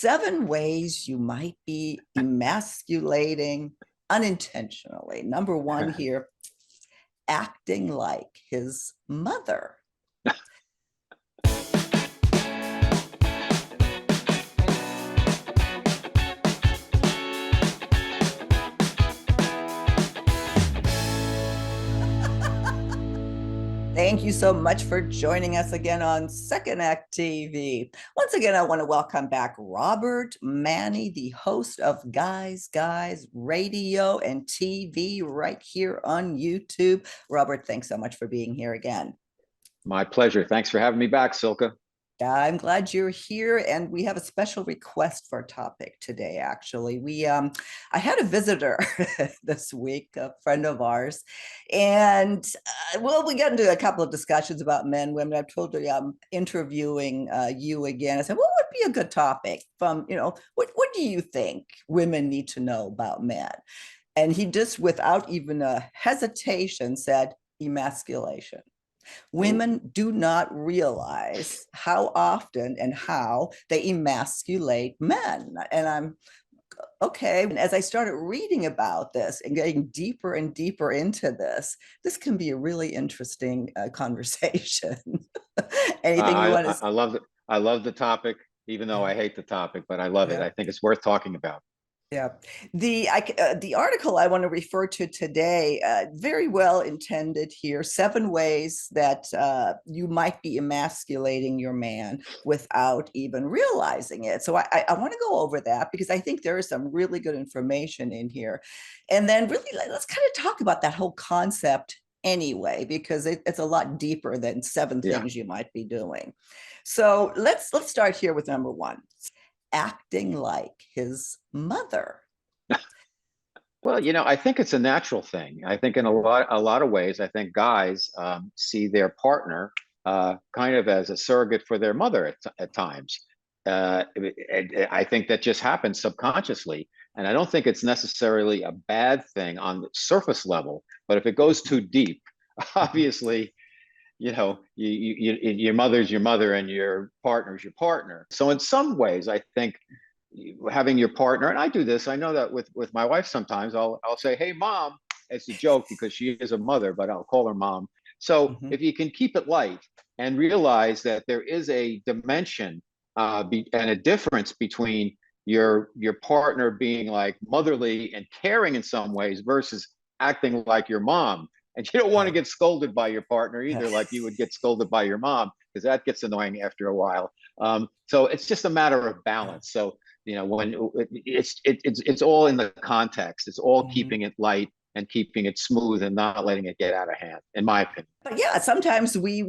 7 ways you might be emasculating unintentionally. Number one here, acting like his mother. Thank you so much for joining us again on Second Act TV. Once again, I want to welcome back Robert Manny, the host of Guys Radio and TV right here on YouTube. Robert, thanks so much for being here again. My pleasure. Thanks for having me back, Silka. I'm glad you're here, and we have a special request for a topic today. Actually, I had a visitor this week, a friend of ours, and we got into a couple of discussions about men, women. I've told her I'm interviewing you again. I said, what would be a good topic from, what do you think women need to know about men? And he just, without even a hesitation, said emasculation. Women do not realize how often and how they emasculate men. And I'm okay. And as I started reading about this and getting deeper and deeper into this can be a really interesting conversation. Anything you want to say? I love the topic, even though I hate the topic, but I love it. I think it's worth talking about. Yeah, the article I want to refer to today, very well intended here. 7 ways that you might be emasculating your man without even realizing it. So I want to go over that because I think there is some really good information in here. And then really, let's kind of talk about that whole concept anyway, because it's a lot deeper than 7 things you might be doing. So let's start here with number 1. Acting like his mother. Well, I think it's a natural thing. I think in a lot of ways, I think guys see their partner kind of as a surrogate for their mother at times. I think that just happens subconsciously. And I don't think it's necessarily a bad thing on the surface level, but if it goes too deep, obviously, your mother's your mother and your partner's your partner. So in some ways, I think having your partner, and I do this, I know that with my wife sometimes I'll say, hey, mom, it's a joke because she is a mother, but I'll call her mom. So if you can keep it light and realize that there is a dimension and a difference between your partner being like motherly and caring in some ways versus acting like your mom. And you don't want to get scolded by your partner either, like you would get scolded by your mom, because that gets annoying after a while. So it's just a matter of balance. So, when it's all in the context, it's all keeping it light and keeping it smooth and not letting it get out of hand, in my opinion. But yeah, sometimes we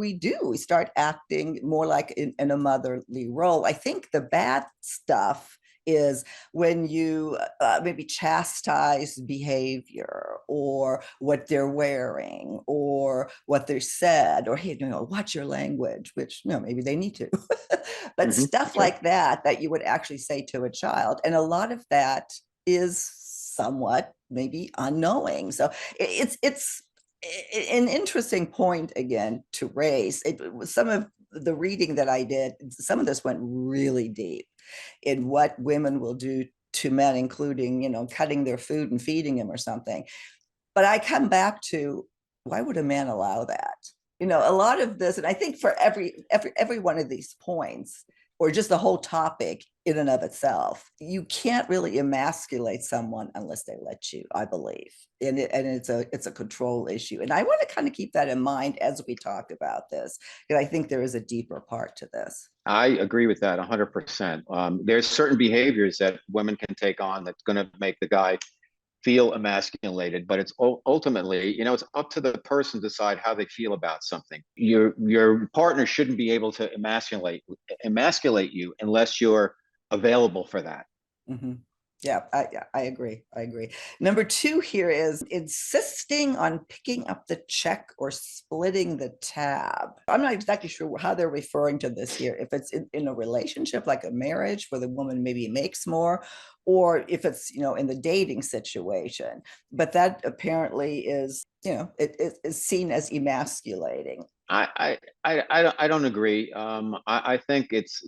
start acting more like in a motherly role. I think the bad stuff is when you maybe chastise behavior or what they're wearing or what they're said, or hey, watch your language, which maybe they need to. But stuff like that you would actually say to a child, and a lot of that is somewhat maybe unknowing. So it's an interesting point again to raise. Some of the reading that I did, some of this went really deep in what women will do to men, including, cutting their food and feeding him or something. But I come back to, why would a man allow that? A lot of this, and I think for every one of these points, or just the whole topic in and of itself, you can't really emasculate someone unless they let you, I believe. And it's a control issue. And I want to kind of keep that in mind as we talk about this, because I think there is a deeper part to this. I agree with that 100%. There's certain behaviors that women can take on that's going to make the guy feel emasculated, but it's ultimately, it's up to the person to decide how they feel about something. Your partner shouldn't be able to emasculate you unless you're available for that. Yeah, I agree. Number 2 here is insisting on picking up the check or splitting the tab. I'm not exactly sure how they're referring to this here. If it's in a relationship like a marriage where the woman maybe makes more, or if it's, in the dating situation. But that apparently is, it is seen as emasculating. I don't agree. I think it's,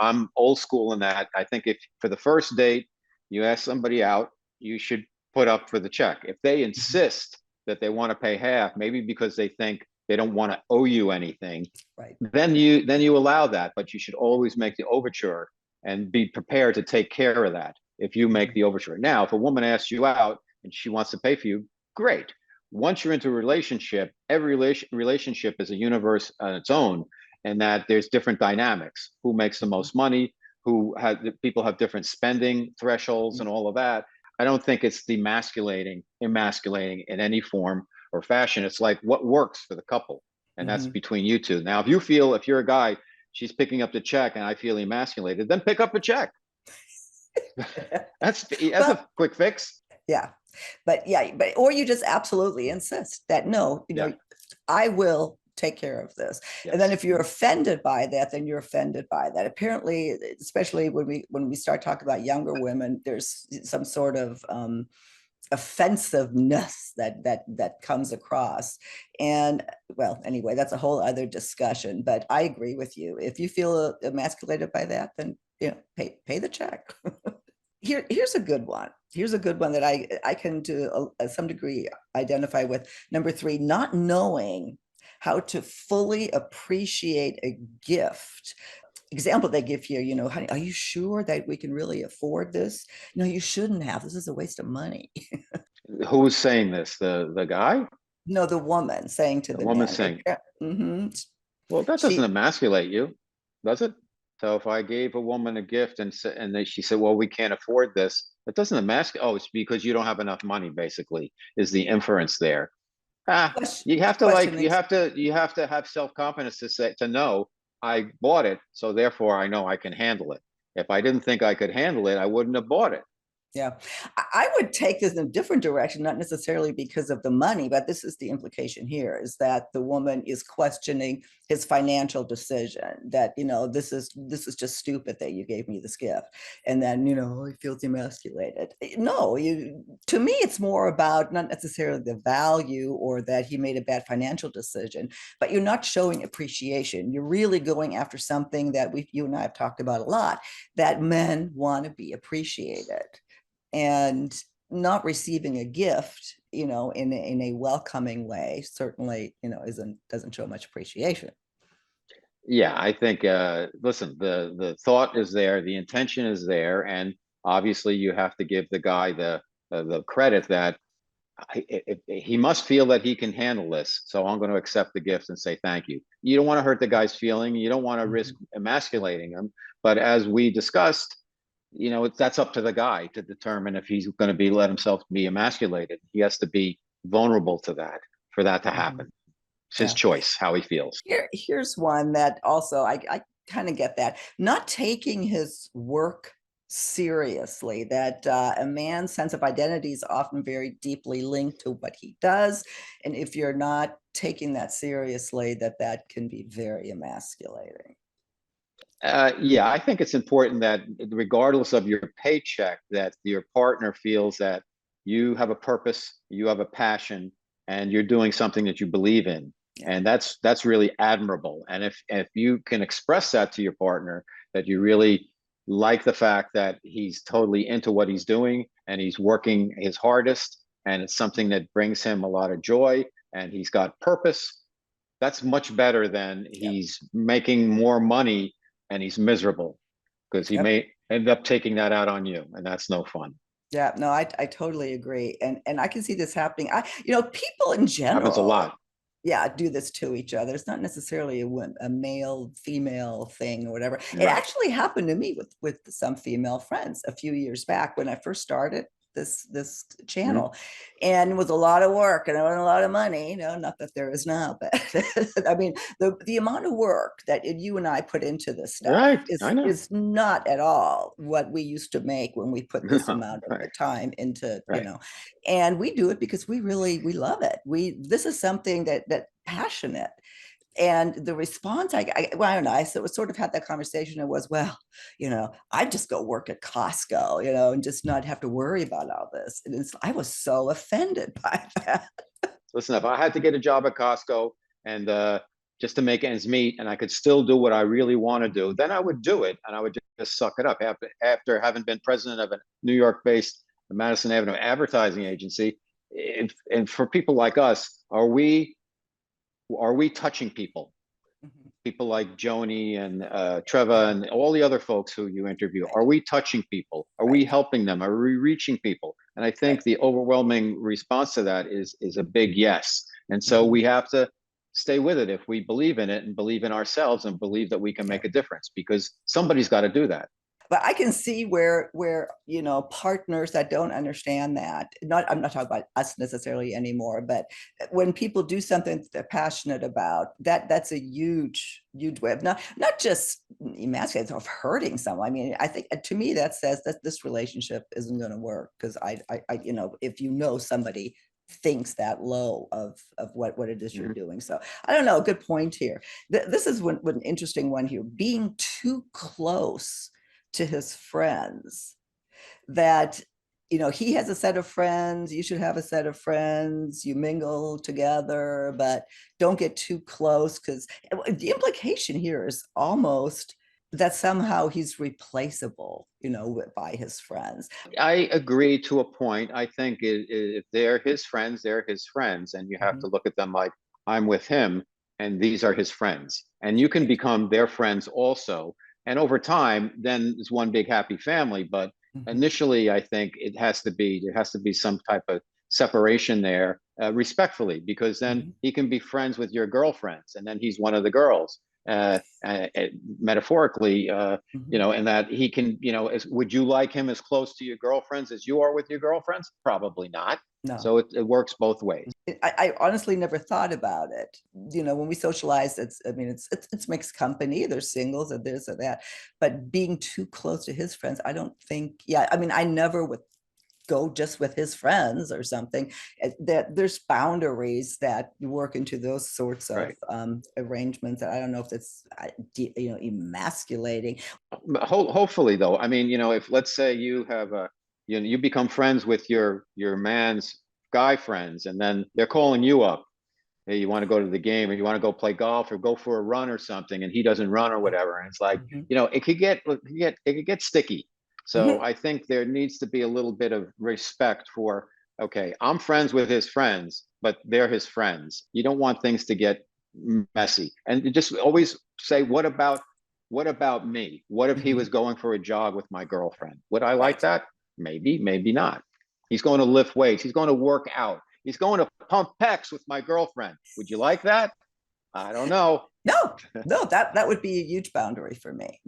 I'm old school in that. I think if for the first date you ask somebody out, you should put up for the check. If they Mhm. insist that they want to pay half, maybe because they think they don't want to owe you anything, Right. then you allow that. But you should always make the overture and be prepared to take care of that if you make Mhm. the overture. Now, if a woman asks you out and she wants to pay for you, great. Once you're into a relationship, every relationship is a universe on its own, and that there's different dynamics. Who makes the Mhm. most money? Who has People have different spending thresholds Mhm. and all of that. I don't think it's emasculating in any form or fashion. It's like what works for the couple, and that's Mhm. between you two. Now, if you're a guy, she's picking up the check, and I feel emasculated, then pick up a check. That's Well, a quick fix. yeah, but yeah, but or you just absolutely insist that no, Yeah. I will take care of this. And then Yes. if you're offended by that, then you're offended by that. Apparently, especially when we start talking about younger women, there's some sort of offensiveness that comes across. And well, anyway, that's a whole other discussion. But I agree with you. If you feel emasculated by that, then pay the check. Here's a good one. Here's a good one that I can to some degree identify with. Number three, not knowing how to fully appreciate a gift. Example they give here, honey, are you sure that we can really afford this? No, you shouldn't have. This is a waste of money. Who's saying this? The guy? No, the woman saying to The the woman man. saying, Mhm. well, that doesn't She emasculate you, does it? So if I gave a woman a gift and then she said, "Well, we can't afford this," it doesn't emasculate. Oh, it's because you don't have enough money. Basically, is the inference there? question, You have to questioning. have self confidence to know I bought it, so therefore I know I can handle it. If I didn't think I could handle it, I wouldn't have bought it. Yeah, I would take this in a different direction, not necessarily because of the money, but this is the implication here is that the woman is questioning his financial decision, that, this is just stupid that you gave me this gift. And then, he feels emasculated. No, to me, it's more about not necessarily the value or that he made a bad financial decision, but you're not showing appreciation. You're really going after something that you and I have talked about a lot, that men want to be appreciated, and not receiving a gift, in a welcoming way, certainly, isn't doesn't show much appreciation. Yeah, I think. Listen, the thought is there, the intention is there, and obviously you have to give the guy the credit that he must feel that he can handle this. So I'm going to accept the gift and say thank you. You don't want to hurt the guy's feeling. You don't want to risk Mhm. emasculating him. But as we discussed, that's up to the guy to determine if he's going to let himself be emasculated. He has to be vulnerable to that for that to Mhm. happen. It's his Yeah. choice how he feels. Here's one that also I kind of get that. Not taking his work seriously, that a man's sense of identity is often very deeply linked to what he does. And if you're not taking that seriously, that can be very emasculating. Yeah, I think it's important that regardless of your paycheck, that your partner feels that you have a purpose, you have a passion, and you're doing something that you believe in. Yeah. And that's really admirable. And if you can express that to your partner, that you really like the fact that he's totally into what he's doing and he's working his hardest, and it's something that brings him a lot of joy, and he's got purpose, that's much better than Yep. he's making more money and he's miserable because he Yep. may end up taking that out on you, and that's no fun. Yeah, no, I totally agree. And I can see this happening. People in Happens a general, lot. yeah, do this to each other. It's not necessarily a male female thing or whatever. It Right. actually happened to me with some female friends a few years back when I first started this Mhm. channel, and it was a lot of work and a lot of money. Not that there is now, but I mean the amount of work that you and I put into this stuff Right. I is know. is not at all what we used to make when we put this No. amount of Right. time into, Right. and we do it because we love it. This is something that passionate. And the response well, I don't know, I sort of had that conversation. It was, well, I just go work at Costco, and just not have to worry about all this. And I was so offended by that. Listen, if I had to get a job at Costco and just to make ends meet, and I could still do what I really want to do, then I would do it, and I would just suck it up. After having been president of a New York-based Madison Avenue advertising agency, and for people like us, are we touching people? Mhm. People like Joni and Treva Yeah, and all the other folks who you interview, right, are we touching people? Are we right, helping them? Are we reaching people? And I right. think the overwhelming response to that is a big yes. And so Mhm. we have to stay with it if we believe in it and believe in ourselves and believe that we can Yeah. make a difference, because somebody's got to do that. But I can see where partners that don't understand that, not I'm not talking about us necessarily anymore, but when people do something that they're passionate about, that's a huge way of not just emasculating, of hurting someone. I mean, I think to me that says that this relationship isn't going to work, because I if somebody thinks that low of what it is you're Mhm. doing. So I don't know. Good point here. This is an interesting one here. Being too close to his friends, that he has a set of friends, you should have a set of friends, you mingle together, but don't get too close, because the implication here is almost that somehow he's replaceable, by his friends. I agree to a point. I think if they're his friends, they're his friends, and you have Mhm. to look at them like, I'm with him, and these are his friends. And you can Right. become their friends also. And over time, then it's one big happy family. But Mhm. initially, I think there has to be some type of separation there, respectfully, because then Mhm. he can be friends with your girlfriends, and then he's one of the girls. Metaphorically, Mhm. and that he can, would you like him as close to your girlfriends as you are with your girlfriends? Probably not. No, So it works both ways. I honestly never thought about it. When we socialize, I mean, it's mixed company. There's singles and this or that, but being too close to his friends, I don't think. Yeah, I mean, I never would go just with his friends or something. That there's boundaries that work into those sorts of Right. arrangements. I don't know if that's emasculating. Hopefully, though, I mean, if let's say you have you become friends with your man's guy friends, and then they're calling you up, hey, you want to go to the game, or you want to go play golf, or go for a run or something, and he doesn't run or whatever, and it's like, Mhm. it could get sticky. So Mhm. I think there needs to be a little bit of respect for, okay, I'm friends with his friends, but they're his friends. You don't want things to get messy, and just always say, what about me? What if he was Mhm. going for a jog with my girlfriend? Would I like Right. that? Maybe, maybe not. He's going to lift weights, he's going to work out, he's going to pump pecs with my girlfriend. Would you like that? I don't know. No, no, that would be a huge boundary for me.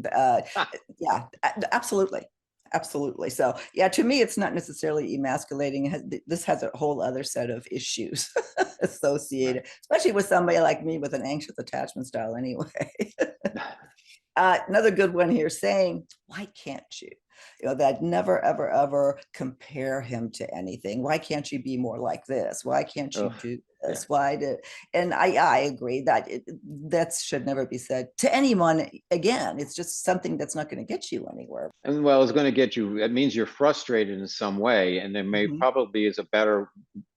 Yeah, absolutely. Absolutely. So, yeah, to me, it's not necessarily emasculating. This has a whole other set of issues Right. associated, especially with somebody like me with an anxious attachment style, anyway. Another good one here, saying, why can't you? That never, ever, ever compare him to anything. Why can't you be more like this? Why can't you Ugh, do yeah. this? Why did, and I agree that that should never be said to anyone again. It's just something that's not going to get you anywhere. And well, it's going to get you, it means you're frustrated in some way, and there may Mhm. probably is a better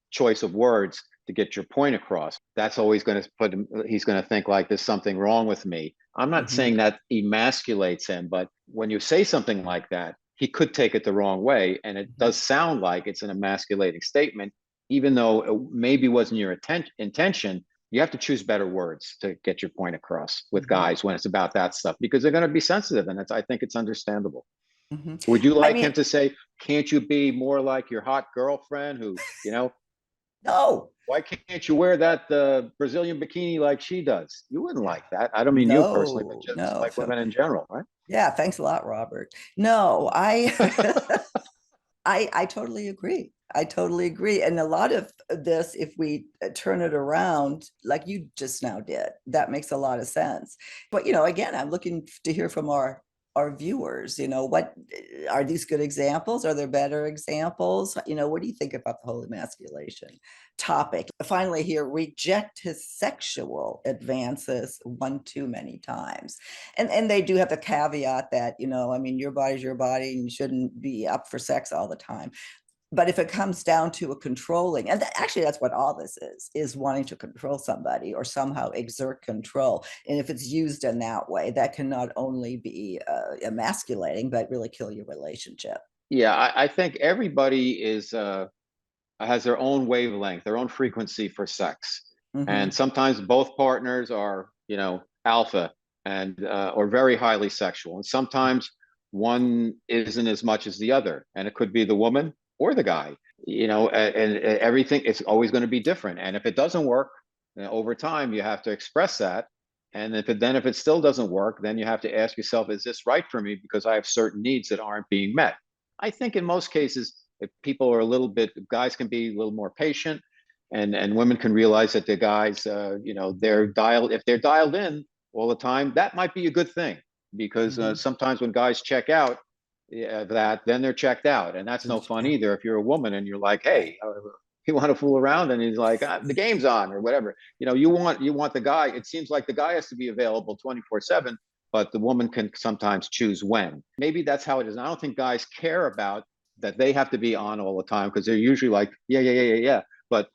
choice of words to get your point across. That's always going to put him, he's going to think like there's something wrong with me. I'm not Mhm. saying that emasculates him, but when you say something like that, he could take it the wrong way. And it Mhm. does sound like it's an emasculating statement, even though it maybe wasn't your intention. You have to choose better words to get your point across with Mhm. guys when it's about that stuff, because they're going to be sensitive. And I think it's understandable. Mhm. Would you I like him mean, to say, can't you be more like your hot girlfriend who, no, why can't you wear that Brazilian bikini like she does? You wouldn't yeah, like that. I don't mean you personally, but no, just no. like women in general, right? Yeah, thanks a lot, Robert. No, I totally agree. I totally agree. And a lot of this, if we turn it around, like you just now did, that makes a lot of sense. But again, I'm looking to hear from our viewers. What are these good examples? Are there better examples? What do you think about the whole emasculation topic? Finally, here, reject his sexual advances one too many times. And they do have the caveat that I mean, your body's your body and you shouldn't be up for sex all the time. But if it comes down to a controlling, and actually that's what all this is wanting to control somebody or somehow exert control. And if it's used in that way, that can not only be emasculating, but really kill your relationship. Yeah, I think everybody is has their own wavelength, their own frequency for sex. And Mm-hmm. sometimes both partners are, alpha and or very highly sexual. And sometimes one isn't as much as the other. And it could be the woman or the guy, and everything, it's always going to be different. And if it doesn't work, over time, you have to express that. And if it still doesn't work, then you have to ask yourself, is this right for me? Because I have certain needs that aren't being met. I think in most cases, if people are guys can be a little more patient, and women can realize that the guys, if they're dialed in all the time, that might be a good thing, because Mm-hmm. sometimes when guys check out, then they're checked out, and that's no fun Yeah. either. If you're a woman and you're like, Right. hey, you want to fool around, and he's like, the game's on or whatever, you want the guy. It seems like the guy has to be available 24/7, but the woman can sometimes choose when. Maybe that's how it is. And I don't think guys care about that they have to be on all the time, because they're usually like, yeah, yeah, yeah, yeah, yeah. But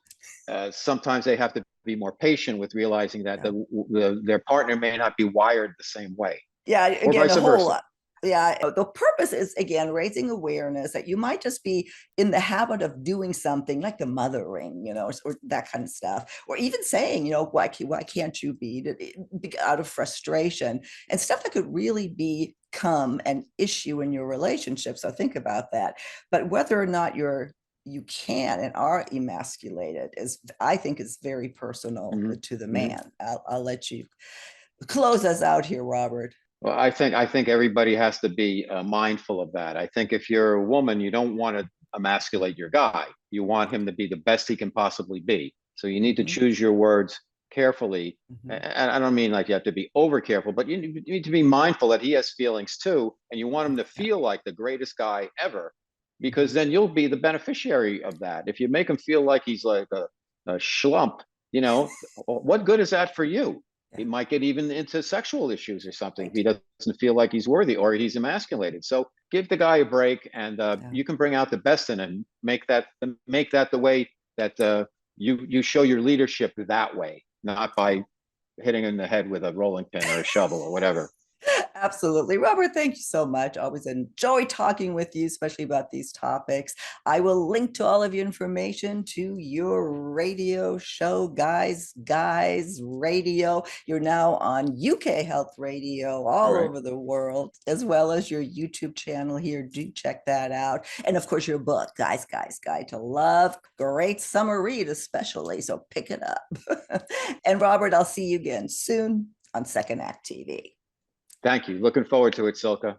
sometimes they have to be more patient with realizing that Yeah. their partner may not be wired the same way, Yeah, or again, vice the whole versa. yeah, the purpose is again raising awareness that you might just be in the habit of doing something like the mothering, or that kind of stuff, or even saying, why can't you be out of frustration and stuff that could really become an issue in your relationship. So think about that. But whether or not you can and are emasculated is, I think, is very personal Mm-hmm. to the Mm-hmm. man. I'll let you close us out here, Robert. Well, I think everybody has to be mindful of that. I think if you're a woman, you don't want to emasculate your guy. You want him to be the best he can possibly be. So you need to Mm-hmm. choose your words carefully. Mm-hmm. And I don't mean like you have to be over careful, but you need to be mindful that he has feelings too, and you want him to Yeah. feel like the greatest guy ever, because Mm-hmm. then you'll be the beneficiary of that. If you make him feel like he's like a schlump, what good is that for you? He Yeah. might get even into sexual issues or something if Right. he doesn't feel like he's worthy or he's emasculated. So give the guy a break, and Yeah. you can bring out the best in him. Make that the way that you show your leadership that way, not Yeah. by hitting him in the head with a rolling pin or a shovel or whatever. Absolutely. Robert, thank you so much. Always enjoy talking with you, especially about these topics. I will link to all of your information to your radio show, Guys Radio. You're now on UK Health Radio All all right. over the world, as well as your YouTube channel here. Do check that out. And of course, your book, Guys Guide to Love. Great summer read, especially. So pick it up. And Robert, I'll see you again soon on Second Act TV. Thank you. Looking forward to it, Silka.